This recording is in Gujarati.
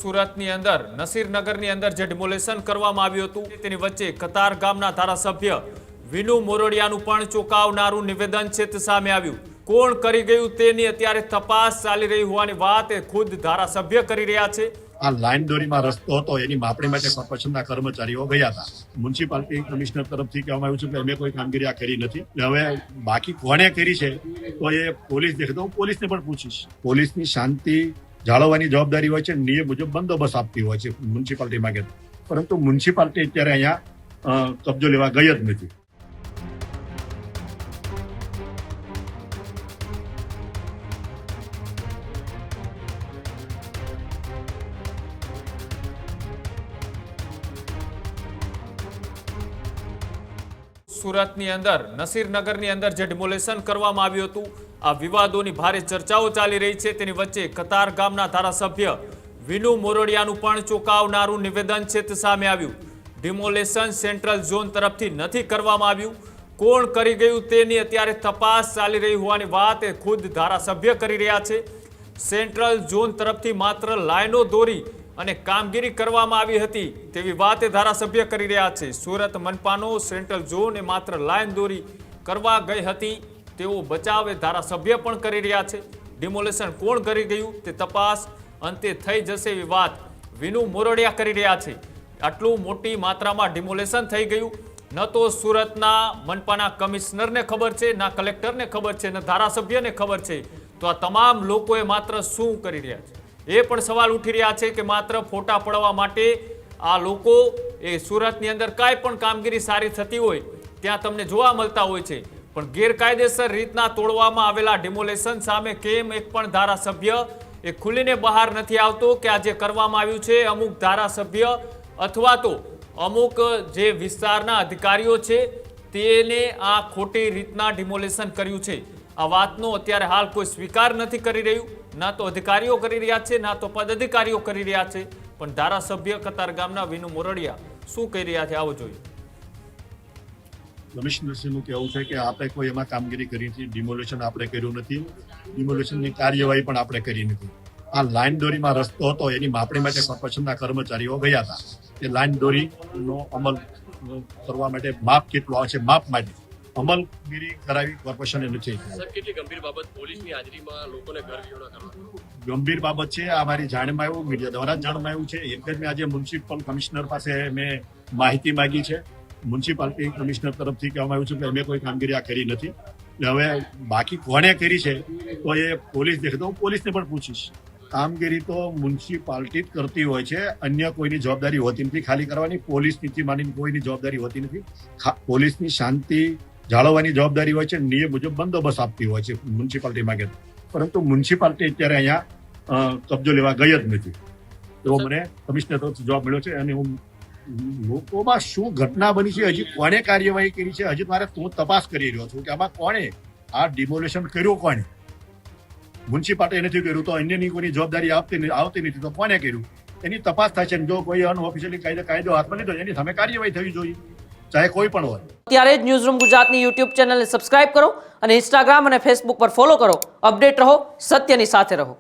સુરતની અંદર નસીરનગરની અંદર જે ડિમોલેશન કરવામાં આવ્યું હતું તેની વચ્ચે કતાર ગામના ધારાસભ્ય વિનુ મોરડિયાનું પણ ચોંકાવનારું નિવેદન છે તે સામે આવ્યું। કોણ કરી ગયું તેની અત્યારે તપાસ ચાલી રહી હોવાની વાત એ ખુદ ધારાસભ્ય કરી રહ્યા છે। આ લાઈન દોરીમાં રસ્તો હતો એની માપણી માટે કોર્પોરેશનના કર્મચારીઓ ગયા હતા। મ્યુનિસિપાલિટી કમિશનર તરફથી કહેવામાં આવ્યું છે કે અમે કોઈ કામગીરી આ કરી નથી। હવે બાકી કોણે કરી છે તો એ પોલીસ દેખે તો હું પોલીસને પણ પૂછીશ। પોલીસની શાંતિ જાળવવાની જવાબદારી હોય છે, નિયમ મુજબ બંદોબસ્ત આપતી હોય છે મ્યુનિસિપાલિટી માંગે, પરંતુ મ્યુનિસિપાલિટી અત્યારે અહીંયા કબજો લેવા ગઈ જ નથી। સુરતની અંદર નસીરનગરની અંદર જે ડિમોલેશન કરવામાં આવ્યું હતું આ વિવાદોની ભારે ચર્ચાઓ ચાલી રહી છે। તેની વચ્ચે કતાર ગામના ધારાસભ્ય વિનુ મોરડિયાનું પણ ચોંકાવનારું નિવેદન છે તે સામે આવ્યું। ડિમોલેશન સેન્ટ્રલ ઝોન તરફથી નથી કરવામાં આવ્યું। કોણ કરી ગયું તેની અત્યારે તપાસ ચાલી રહી હોવાની વાત એ ખુદ ધારાસભ્ય કરી રહ્યા છે। સેન્ટ્રલ ઝોન તરફથી માત્ર લાઈનો દોરી અને કામગીરી કરવામાં આવી હતી તેવી વાત એ ધારાસભ્ય કરી રહ્યા છે। સુરત મનપાનો સેન્ટ્રલ ઝોન એ માત્ર લાઈન દોરી કરવા ગઈ હતી તેવો બચાવ એ ધારાસભ્ય પણ કરી રહ્યા છે। ડિમોલેશન કોણ કરી ગયું તે તપાસ અંતે થઈ જશે એવી વાત વિનુ મોરડિયા કરી રહ્યા છે। આટલું મોટી માત્રામાં ડિમોલેશન થઈ ગયું ન તો સુરતના મનપાના કમિશનરને ખબર છે, ના કલેક્ટરને ખબર છે, ન ધારાસભ્યને ખબર છે, તો આ તમામ લોકોએ માત્ર શું કરી રહ્યા છે એ પણ સવાલ ઉઠી રહ્યા છે કે માત્ર ફોટા પડવા માટે આ લોકો એ સુરતની અંદર કાંઈ પણ કામગીરી સારી થતી હોય ત્યાં તમને જોવા મળતા હોય છે, પણ ગેરકાયદેસર રીતના તોડવામાં આવેલા ડિમોલેશન સામે કેમ એક પણ ધારાસભ્ય એ ખુલીને બહાર નથી આવતો કે આ જે કરવામાં આવ્યું છે અમુક ધારાસભ્ય અથવા તો અમુક જે વિસ્તારના અધિકારીઓ છે તેને આ ખોટી રીતના ડિમોલેશન કર્યું છે। આ વાતનો અત્યારે હાલ કોઈ સ્વીકાર નથી કરી રહ્યું, ના તો અધિકારીઓ કરી રહ્યા છે, ના તો પદાધિકારીઓ કરી રહ્યા છે, પણ ધારાસભ્ય કતાર ગામના વિનુ મોરડિયા શું કહી રહ્યા છે આવો જોઈએ। કમિશનરશ્રીનું કહેવું છે કે આપણે કોઈ એમાં કામગીરી કરી નથી, ડિમોલેશન આપણે કર્યું નથી, ડિમોલેશનની કાર્યવાહી પણ આપણે કરી નથી। આ લાઈન દોરીમાં રસ્તો હતો એની માપણી માટે કોર્પોરેશનના કર્મચારીઓ ગયા હતા। એ લાઈન દોરીનો અમલ કરવા માટે માપ કેટલું આવે છે માપ માટે અમલગીરી કરાવી કોર્પોરેશને નથી। સર, કેટલી ગંભીર બાબત પોલીસની હાજરીમાં લોકોને ઘર વિહોણા કરવા? ગંભીર બાબત છે। આ મારી જાણમાં આવ્યું, મીડિયા દ્વારા જાણમાં આવ્યું છે। એક જ મેં આજે મ્યુનિસિપલ કમિશનર પાસે મેં માહિતી માંગી છે। મ્યુનિસિપાલિટી કમિશનર તરફથી કહેવામાં આવ્યું છે કે અમે કોઈ કામગીરી આ કરી નથી। હવે બાકી કોણે કરી છે તો એ પોલીસ દેખે તો હું પોલીસને પણ પૂછીશ। કામગીરી તો મ્યુનિસિપાલિટી જ કરતી હોય છે, અન્ય કોઈની જવાબદારી હોતી નથી ખાલી કરવાની। પોલીસની માનીને કોઈની જવાબદારી હોતી નથી। પોલીસની શાંતિ જાળવવાની જવાબદારી હોય છે, નિયમ મુજબ બંદોબસ્ત આપતી હોય છે મ્યુનિસિપાલિટી માંગે, પરંતુ મ્યુનિસિપાલિટી અત્યારે અહીંયા કબજો લેવા ગઈ જ નથી એવો મને કમિશનર તરફથી જવાબ મળ્યો છે। અને હું લોકોમાં શું ઘટના બની છે, હજી કોણે કાર્યવાહી કરી છે, હજી મારે હું તપાસ કરી રહ્યો છું કે આમાં કોણે આ ડિમોલેશન કર્યું, કોણે મ્યુનિસિપાલિટી નથી કર્યું તો અન્યની કોઈની જવાબદારી આવતી નથી તો કોને કર્યું એની તપાસ થાય છે। જો કોઈ અનઓફિશિયલી કાયદો હાથમાં લીધો એની સામે કાર્યવાહી થવી જોઈએ, ચાહે કોઈ પણ હોય। ત્યારે જ ન્યૂઝરૂમ ગુજરાતની યુટ્યુબ ચેનલને સબસ્ક્રાઇબ કરો અને ઇન્સ્ટાગ્રામ અને ફેસબુક પર ફોલો કરો। અપડેટ રહો, સત્યની સાથે રહો।